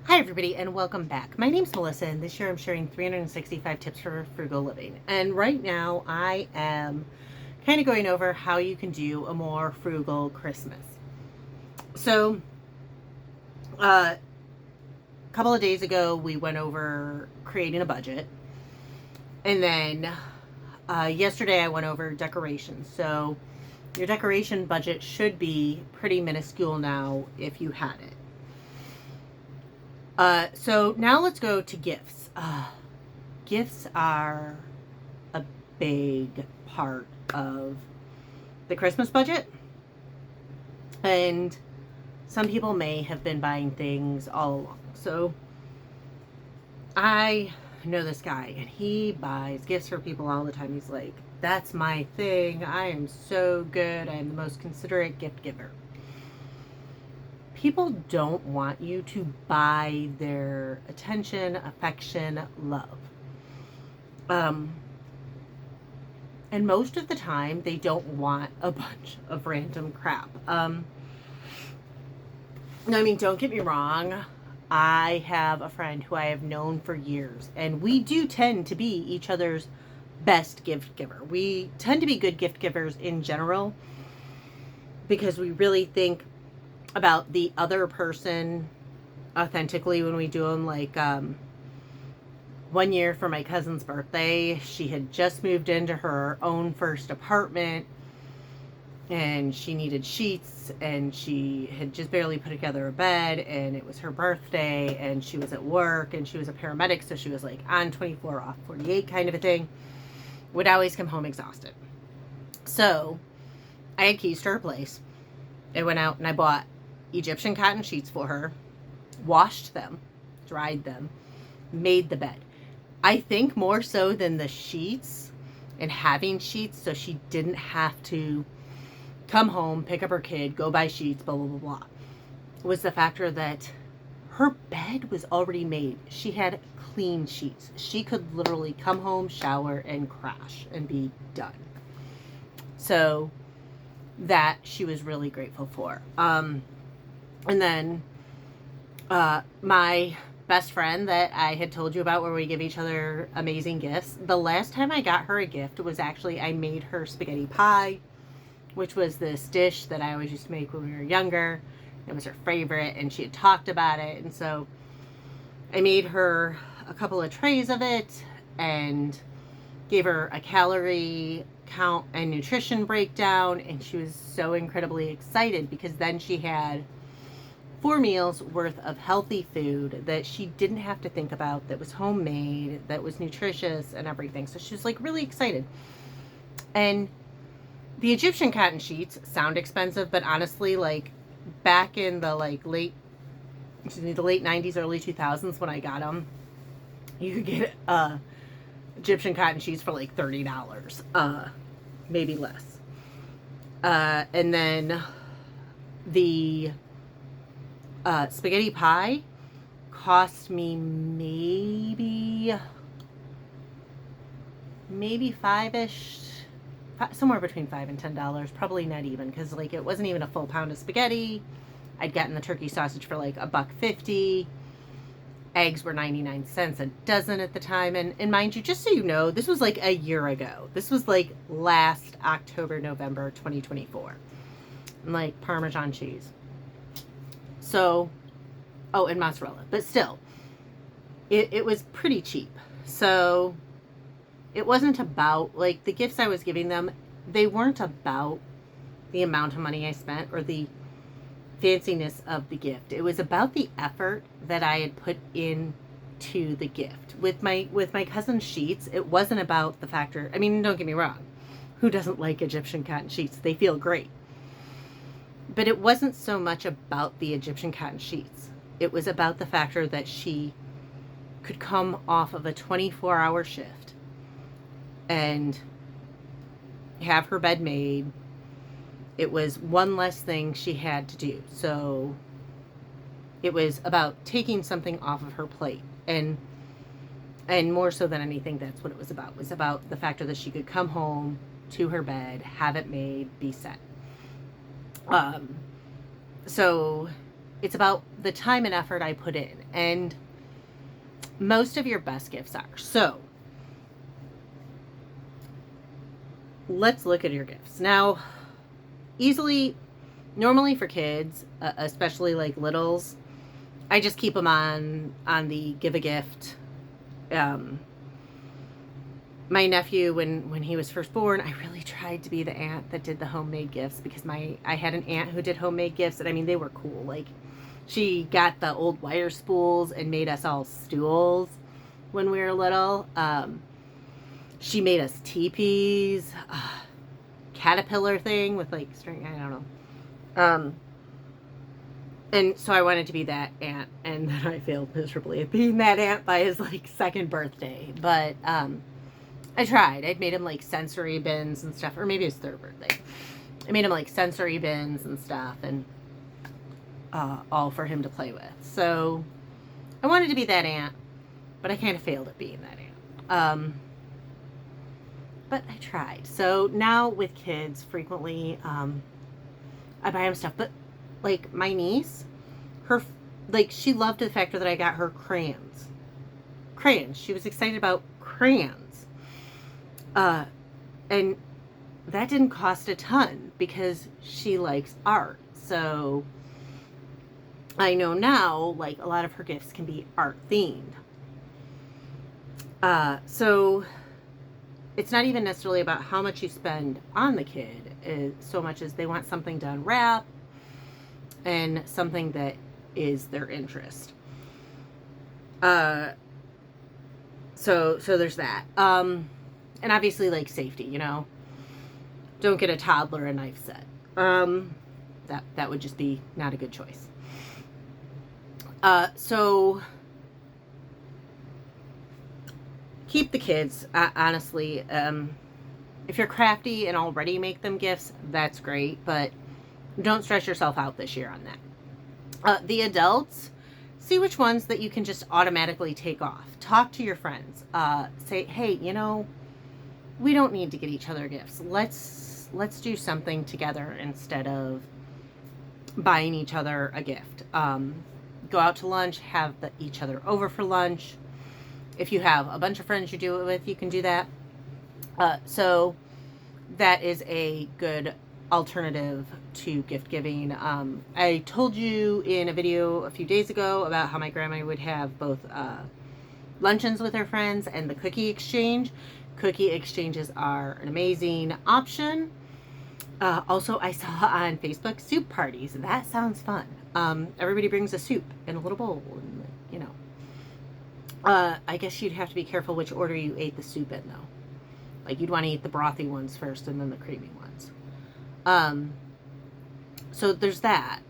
Hi everybody and welcome back. My name's Melissa and this year I'm sharing 365 tips for frugal living. And right now I am kind of going over how you can do a more frugal Christmas. So a couple of days ago we went over creating a budget, and then yesterday I went over decorations. So your decoration budget should be pretty minuscule now if you had it. So now let's go to gifts. Gifts are a big part of the Christmas budget. And some people may have been buying things all along. So I know this guy and he buys gifts for people all the time. He's like, that's my thing. I am so good. I am the most considerate gift giver. People don't want you to buy their attention, affection, love. And most of the time, they don't want a bunch of random crap. I mean, don't get me wrong. I have a friend who I have known for years, and we do tend to be each other's best gift giver. We tend to be good gift givers in general because we really think about the other person authentically when we do them. Like one year for my cousin's birthday, she had just moved into her own first apartment and she needed sheets, and she had just barely put together a bed, and it was her birthday and she was at work and she was a paramedic, so she was like on 24 off 48 kind of a thing. Would always come home exhausted. So I had keys to her place. I went out and I bought Egyptian cotton sheets for her, washed them, dried them, made the bed. I think more so than the sheets and having sheets so she didn't have to come home, pick up her kid, go buy sheets, blah, blah, blah, blah, was the factor that her bed was already made. She had clean sheets. She could literally come home, shower, and crash and be done. So that she was really grateful for. And then my best friend that I had told you about, where we give each other amazing gifts, the last time I got her a gift was actually I made her spaghetti pie, which was this dish that I always used to make when we were younger. It was her favorite, and she had talked about it. And so I made her a couple of trays of it and gave her a calorie count and nutrition breakdown, and she was so incredibly excited because then she had 4 meals worth of healthy food that she didn't have to think about, that was homemade, that was nutritious and everything. So she was like really excited. And the Egyptian cotton sheets sound expensive, but honestly, like back in the late 90s, early 2000s when I got them, you could get Egyptian cotton sheets for like $30, maybe less. And then the spaghetti pie cost me maybe five-ish, somewhere between $5 and $10, probably not even, because like it wasn't even a full pound of spaghetti. I'd gotten the turkey sausage for like $1.50. Eggs were 99 cents a dozen at the time. And mind you, just so you know, this was like a year ago. This was like last October, November 2024. And like Parmesan cheese. So, oh, and mozzarella. But still, it was pretty cheap. So it wasn't about, like, the gifts I was giving them, they weren't about the amount of money I spent or the fanciness of the gift. It was about the effort that I had put into the gift. With my cousin's sheets, it wasn't about the factor. I mean, don't get me wrong. Who doesn't like Egyptian cotton sheets? They feel great. But it wasn't so much about the Egyptian cotton sheets. It was about the factor that she could come off of a 24-hour shift and have her bed made. It was one less thing she had to do. So it was about taking something off of her plate. And more so than anything, that's what it was about. It was about the factor that she could come home to her bed, have it made, be set. So it's about the time and effort I put in. And most of your best gifts are. So let's look at your gifts. Now, normally for kids, especially like littles, I just keep them on the give a gift. My nephew, when he was first born, I really tried to be the aunt that did the homemade gifts, because I had an aunt who did homemade gifts, and I mean, they were cool. Like, she got the old wire spools and made us all stools when we were little. She made us teepees, caterpillar thing with like string, I don't know. And so I wanted to be that aunt, and then I failed miserably at being that aunt by his like second birthday. But I tried. I'd made him like sensory bins and stuff, or maybe his third birthday. I made him like sensory bins and stuff, and all for him to play with. So I wanted to be that aunt, but I kind of failed at being that aunt. But I tried. So now with kids, frequently I buy them stuff. But like my niece, she loved the fact that I got her crayons. She was excited about crayons. And that didn't cost a ton because she likes art. So I know now, like, a lot of her gifts can be art themed. So it's not even necessarily about how much you spend on the kid, so much as they want something to unwrap and something that is their interest. So there's that. And obviously, like, safety, don't get a toddler a knife set. That would just be not a good choice. So keep the kids, honestly. If you're crafty and already make them gifts, that's great, but don't stress yourself out this year on that. The adults, see which ones that you can just automatically take off. Talk to your friends. Say, hey, we don't need to get each other gifts. Let's do something together instead of buying each other a gift. Go out to lunch, have each other over for lunch. If you have a bunch of friends you do it with, you can do that. So that is a good alternative to gift giving. I told you in a video a few days ago about how my grandma would have both luncheons with her friends and the cookie exchange. Cookie exchanges are an amazing option. Also, I saw on Facebook soup parties. That sounds fun. Everybody brings a soup in a little bowl, and I guess you'd have to be careful which order you ate the soup in, though. Like, you'd want to eat the brothy ones first and then the creamy ones. So there's that.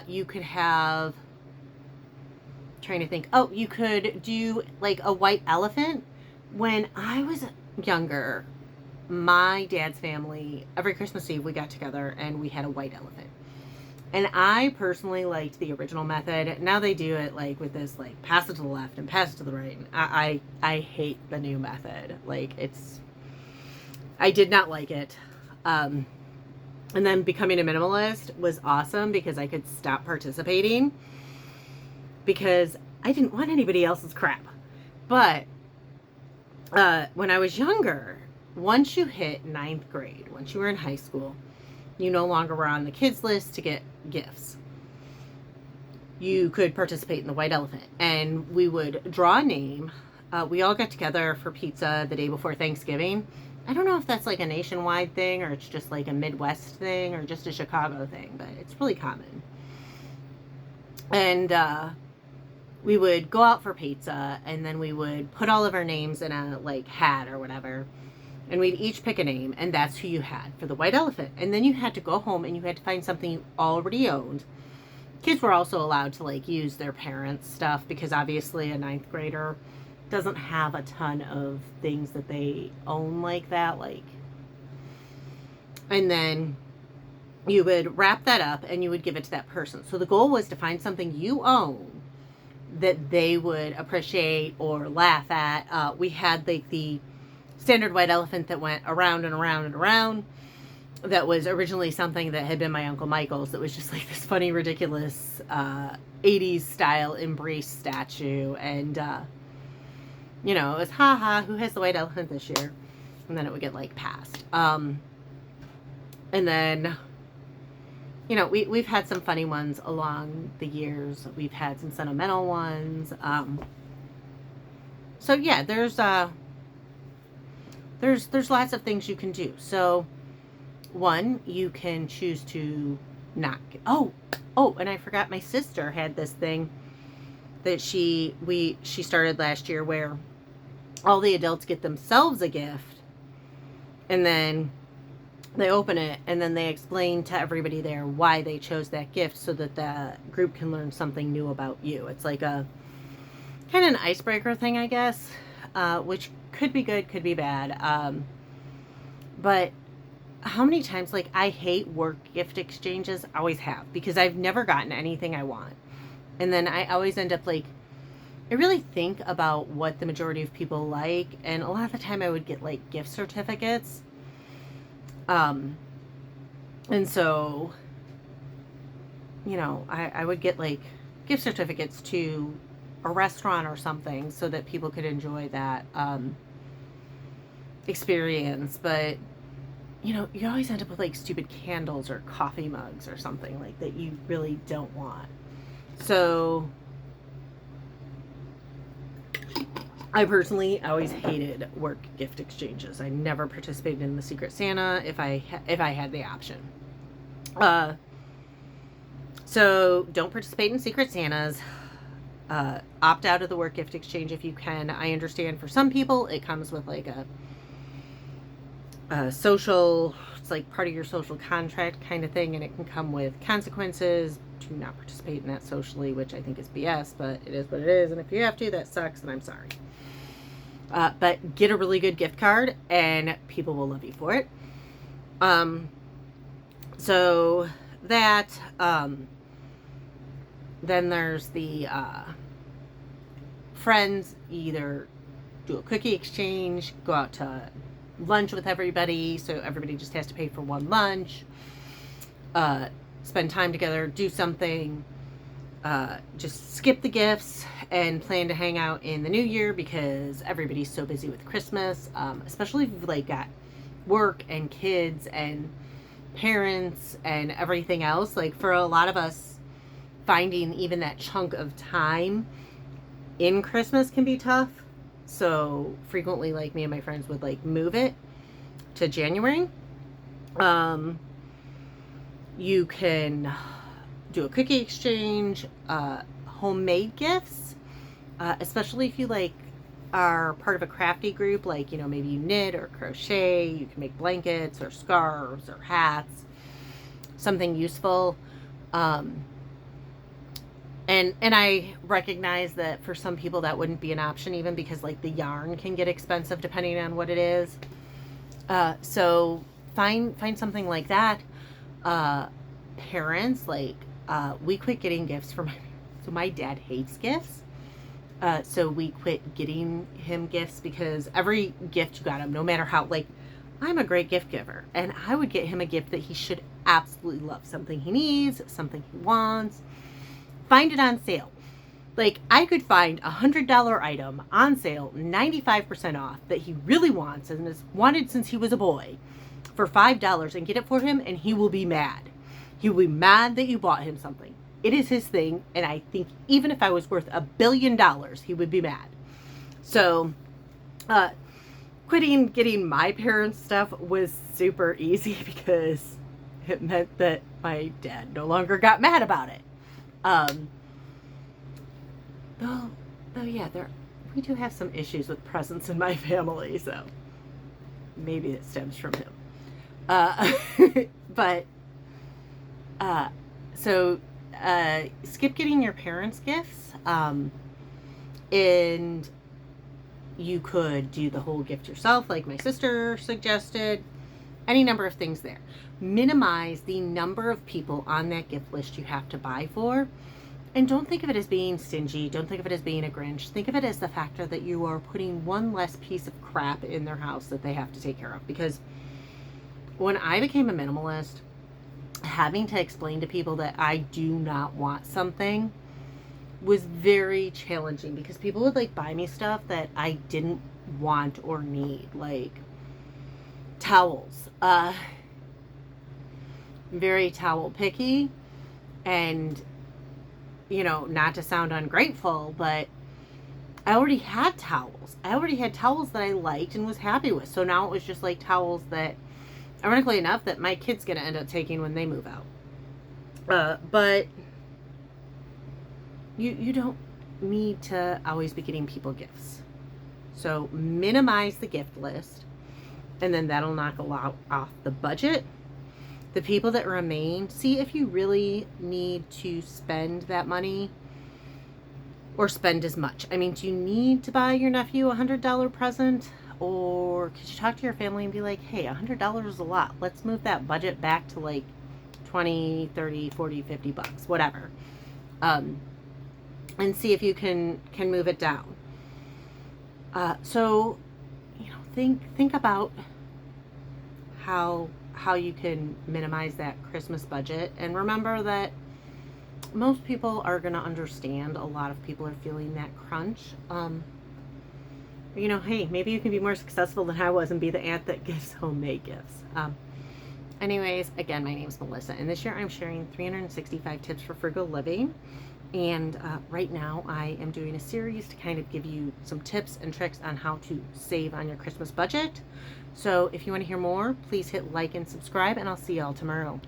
You could have, trying to think, you could do like a white elephant. When I was younger, my dad's family, every Christmas Eve we got together and we had a white elephant. And I personally liked the original method. Now they do it like with this, like, pass it to the left and pass it to the right. And I hate the new method. Like, I did not like it. And then becoming a minimalist was awesome because I could stop participating because I didn't want anybody else's crap. But when I was younger, once you hit 9th grade, once you were in high school, you no longer were on the kids list to get gifts. You could participate in the white elephant, and we would draw a name. We all got together for pizza the day before Thanksgiving. I don't know if that's like a nationwide thing or it's just like a Midwest thing or just a Chicago thing, but it's really common. And we would go out for pizza, and then we would put all of our names in a like hat or whatever, and we'd each pick a name, and that's who you had for the white elephant. And then you had to go home and you had to find something you already owned. Kids were also allowed to like use their parents' stuff because obviously a 9th grader doesn't have a ton of things that they own like that, and then you would wrap that up and you would give it to that person. So the goal was to find something you own that they would appreciate or laugh at. We had like the standard white elephant that went around and around and around. that was originally something that had been my Uncle Michael's, that was just like this funny, ridiculous 80s style embrace statue. And, you know, it was, haha, who has the white elephant this year? And then it would get like passed. And then, you know, we've had some funny ones along the years. We've had some sentimental ones. So yeah, there's lots of things you can do. So one, you can choose to not. Oh, and I forgot, my sister had this thing that she started last year, where all the adults get themselves a gift, and then they open it, and then they explain to everybody there why they chose that gift, so that the group can learn something new about you. It's like a kind of an icebreaker thing, I guess, which could be good, could be bad. But how many times, like, I hate work gift exchanges, I always have, because I've never gotten anything I want. And then I always end up like, I really think about what the majority of people like, and a lot of the time I would get like gift certificates. And so, you know, I would get like gift certificates to a restaurant or something, so that people could enjoy that experience. But, you know, you always end up with like stupid candles or coffee mugs or something like that you really don't want. So I personally always hated work gift exchanges. I never participated in the Secret Santa if I had the option. So don't participate in Secret Santas. Opt out of the work gift exchange if you can. I understand for some people it comes with like a social, it's like part of your social contract kind of thing, and it can come with consequences to not participate in that socially, which I think is BS, but it is what it is. And if you have to, that sucks, and I'm sorry. But get a really good gift card, and people will love you for it. So that, then there's the friends, either do a cookie exchange, go out to lunch with everybody, so everybody just has to pay for one lunch, spend time together, do something, just skip the gifts and plan to hang out in the new year, because everybody's so busy with Christmas, especially if you've like got work and kids and parents and everything else. Like, for a lot of us, finding even that chunk of time in Christmas can be tough. So frequently, like, me and my friends would like move it to January. You can do a cookie exchange, homemade gifts, especially if you like are part of a crafty group, like, you know, maybe you knit or crochet. You can make blankets or scarves or hats, something useful. And I recognize that for some people that wouldn't be an option, even because like the yarn can get expensive depending on what it is. So find something like that. Parents, like, we quit getting gifts for my dad hates gifts. So we quit getting him gifts, because every gift you got him, no matter how, like, I'm a great gift giver, and I would get him a gift that he should absolutely love, something he needs, something he wants. Find it on sale. Like, I could find a $100 item on sale, 95% off, that he really wants and has wanted since he was a boy, for $5, and get it for him, and he will be mad. He will be mad that you bought him something. It is his thing, and I think even if I was worth $1 billion, he would be mad. So, quitting getting my parents' stuff was super easy, because it meant that my dad no longer got mad about it. Though yeah, we do have some issues with presents in my family, so maybe it stems from him. But skip getting your parents gifts, and you could do the whole gift yourself, like my sister suggested. Any number of things there. Minimize the number of people on that gift list you have to buy for. And don't think of it as being stingy. Don't think of it as being a Grinch. Think of it as the factor that you are putting one less piece of crap in their house that they have to take care of. Because when I became a minimalist, having to explain to people that I do not want something was very challenging, because people would like buy me stuff that I didn't want or need, like towels. Very towel picky, and not to sound ungrateful, but I already had towels. I already had towels that I liked and was happy with. So now it was just like towels that, ironically enough, that my kid's going to end up taking when they move out. But you don't need to always be getting people gifts. So minimize the gift list, and then that'll knock a lot off the budget. The people that remain, see if you really need to spend that money or spend as much. I mean, do you need to buy your nephew a $100 present? Or could you talk to your family and be like, hey, $100 is a lot. Let's move that budget back to like 20, 30, 40, 50 bucks, whatever. And see if you can move it down. So, think about how you can minimize that Christmas budget, and remember that most people are going to understand. A lot of people are feeling that crunch. Hey, maybe you can be more successful than I was and be the aunt that gives homemade gifts. Anyways, again, my name is Melissa, and this year I'm sharing 365 tips for frugal living. And right now I am doing a series to kind of give you some tips and tricks on how to save on your Christmas budget. So if you want to hear more, please hit like and subscribe, and I'll see y'all tomorrow.